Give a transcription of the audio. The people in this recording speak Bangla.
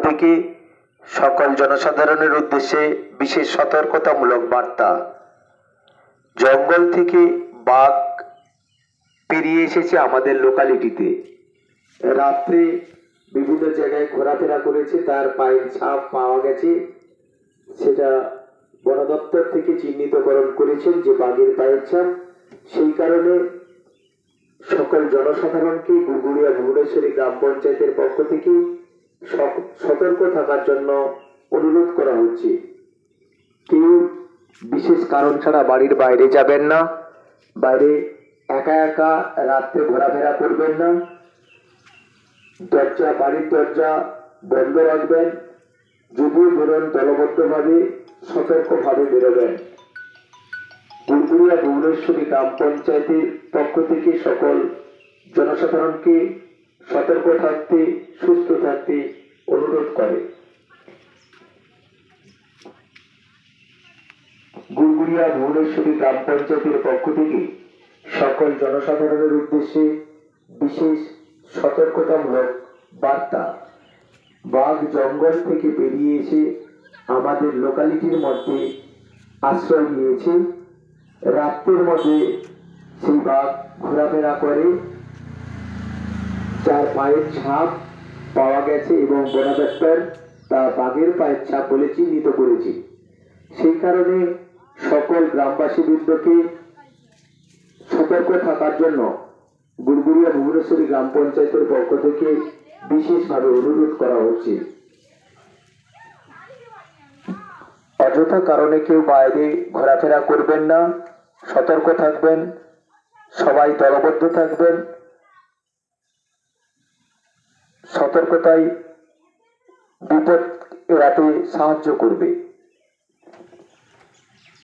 থেকে সকল জনসাধারণের উদ্দেশ্যে বিশেষ সতর্কতামূলক বার্তা। জঙ্গল থেকে বাঘ পেরিয়ে এসেছে আমাদের লোকালিটিতে। রাত্রে বিভিন্ন জায়গায় ঘোরাফেরা করেছে, তার পায়ের ছাপ পাওয়া গেছে। সেটা বন দপ্তর থেকে চিহ্নিতকরণ করেছেন যে বাঘের পায়ের ছাপ। সেই কারণে সকল জনসাধারণকে গুগুড়িয়া ভুবনেশ্বরী গ্রাম পঞ্চায়েতের পক্ষ থেকে সতর্ক থাকার জন্য অনুরোধ করা হচ্ছে। কেউ বিশেষ কারণ ছাড়া বাড়ির বাইরে যাবেন না, বাইরে একা একা রাত্রে ঘোরাফেরা করবেন না, বাড়ির দরজা বন্ধ রাখবেন, যদিও বেরোন দলবদ্ধভাবে সতর্কভাবে বেরোবেন। গুগুড়িয়া ভুবনেশ্বরী গ্রাম পঞ্চায়েতের পক্ষ থেকে সকল জনসাধারণকে সতর্ক থাকতে, সুস্থ থাকতে অনুরোধ করে। গুগুড়িয়া ভুবনেশ্বরী গ্রাম পঞ্চায়েতের পক্ষ থেকে সকল জনসাধারণের উদ্দেশ্যে বিশেষ সতর্কতামূলক বার্তা। বাঘ জঙ্গল থেকে বেরিয়ে এসে আমাদের লোকালিটির মধ্যে আশ্রয় নিয়েছে। রাত্রের মধ্যে সেই বাঘ ঘোরাফেরা করে, যার পায়ের ছাপ পাওয়া গেছে এবং বন দপ্তর তা বাঘের পায়ের ছাপ বলে চিহ্নিত করেছে। সেই কারণে সকল গ্রামবাসীবৃন্দকে সতর্ক থাকার জন্য গুগুড়িয়া ভুবনেশ্বরী গ্রাম পঞ্চায়েতের পক্ষ থেকে বিশেষভাবে অনুরোধ করা হচ্ছে। অযথা কারণে কেউ বাইরে ঘোরাফেরা করবেন না, সতর্ক থাকবেন, সবাই দলবদ্ধ থাকবেন। সতর্কতাই বিপদ এড়াতে সাহায্য করবে।